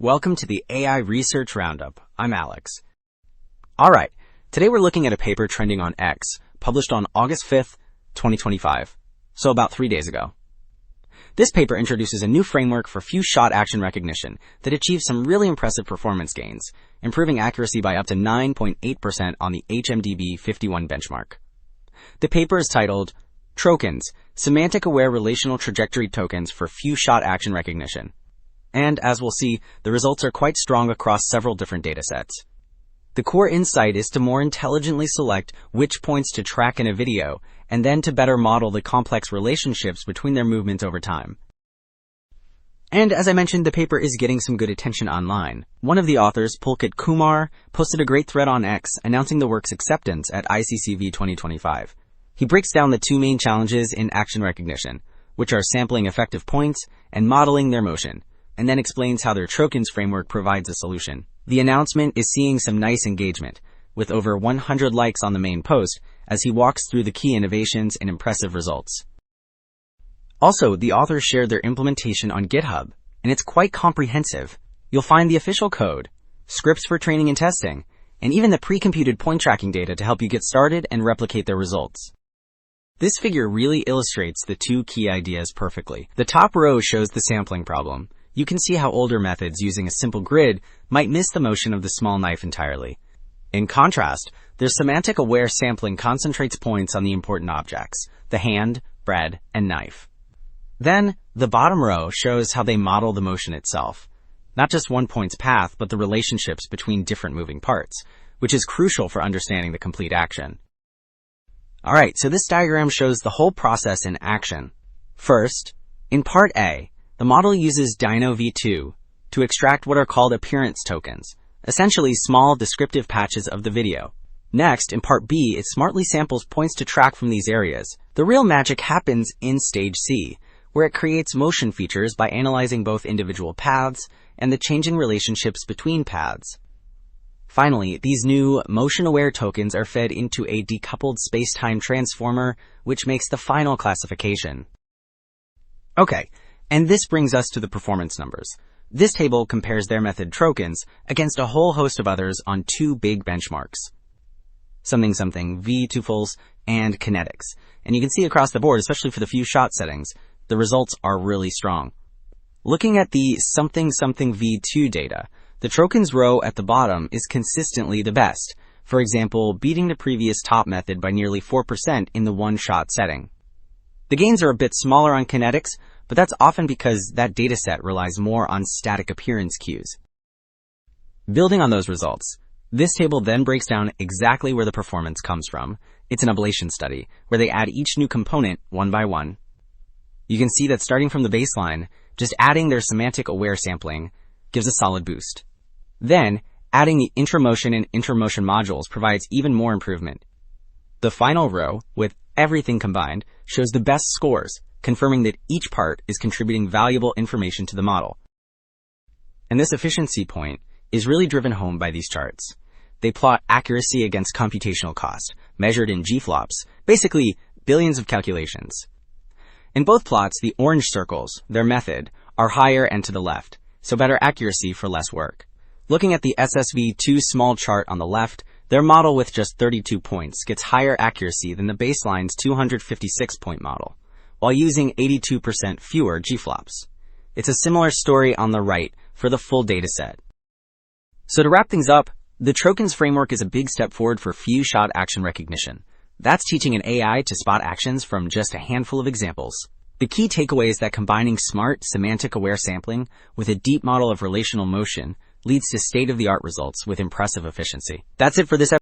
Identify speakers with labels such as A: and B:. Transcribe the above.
A: Welcome to the AI Research Roundup. I'm Alex. Alright, today we're looking at a paper trending on X, published on August 5th, 2025, so about 3 days ago. This paper introduces a new framework for few-shot action recognition that achieves some really impressive performance gains, improving accuracy by up to 9.8% on the HMDB 51 benchmark. The paper is titled Trokens, Semantic-Aware Relational Trajectory Tokens for Few-Shot Action Recognition. And, as we'll see, the results are quite strong across several different datasets. The core insight is to more intelligently select which points to track in a video, and then to better model the complex relationships between their movements over time. And as I mentioned, the paper is getting some good attention online. One of the authors, Pulkit Kumar, posted a great thread on X announcing the work's acceptance at ICCV 2025. He breaks down the two main challenges in action recognition, which are sampling effective points and modeling their motion, and then explains how their Trokens framework provides a solution. The announcement is seeing some nice engagement, with over 100 likes on the main post as he walks through the key innovations and impressive results. Also, the authors shared their implementation on GitHub, and it's quite comprehensive. You'll find the official code, scripts for training and testing, and even the pre-computed point tracking data to help you get started and replicate their results. This figure really illustrates the two key ideas perfectly. The top row shows the sampling problem. You can see how older methods using a simple grid might miss the motion of the small knife entirely. In contrast, their semantic-aware sampling concentrates points on the important objects, the hand, bread, and knife. Then, the bottom row shows how they model the motion itself. Not just one point's path, but the relationships between different moving parts, which is crucial for understanding the complete action. Alright, so this diagram shows the whole process in action. First, in part A, the model uses Dino v2 to extract what are called appearance tokens, essentially small descriptive patches of the video. Next, in part B, it smartly samples points to track from these areas. The real magic happens in stage C, where it creates motion features by analyzing both individual paths and the changing relationships between paths. Finally, these new motion-aware tokens are fed into a decoupled space-time transformer, which makes the final classification. Okay. And this brings us to the performance numbers. This table compares their method Trokens against a whole host of others on two big benchmarks. V2fuls and kinetics. And you can see across the board, especially for the few shot settings, the results are really strong. Looking at the V2 data, the Trokens row at the bottom is consistently the best. For example, beating the previous top method by nearly 4% in the one-shot setting. The gains are a bit smaller on kinetics, but that's often because that dataset relies more on static appearance cues. Building on those results, this table then breaks down exactly where the performance comes from. It's an ablation study, where they add each new component one by one. You can see that starting from the baseline, just adding their semantic-aware sampling gives a solid boost. Then, adding the intramotion and intermotion modules provides even more improvement. The final row, with everything combined, shows the best scores, confirming that each part is contributing valuable information to the model. And this efficiency point is really driven home by these charts. They plot accuracy against computational cost, measured in GFLOPs, basically billions of calculations. In both plots, the orange circles, their method, are higher and to the left, so better accuracy for less work. Looking at the SSV2 small chart on the left, their model with just 32 points gets higher accuracy than the baseline's 256-point model, while using 82% fewer GFLOPs. It's a similar story on the right for the full dataset. So to wrap things up, the Trokens framework is a big step forward for few-shot action recognition. That's teaching an AI to spot actions from just a handful of examples. The key takeaway is that combining smart, semantic-aware sampling with a deep model of relational motion leads to state-of-the-art results with impressive efficiency. That's it for this episode.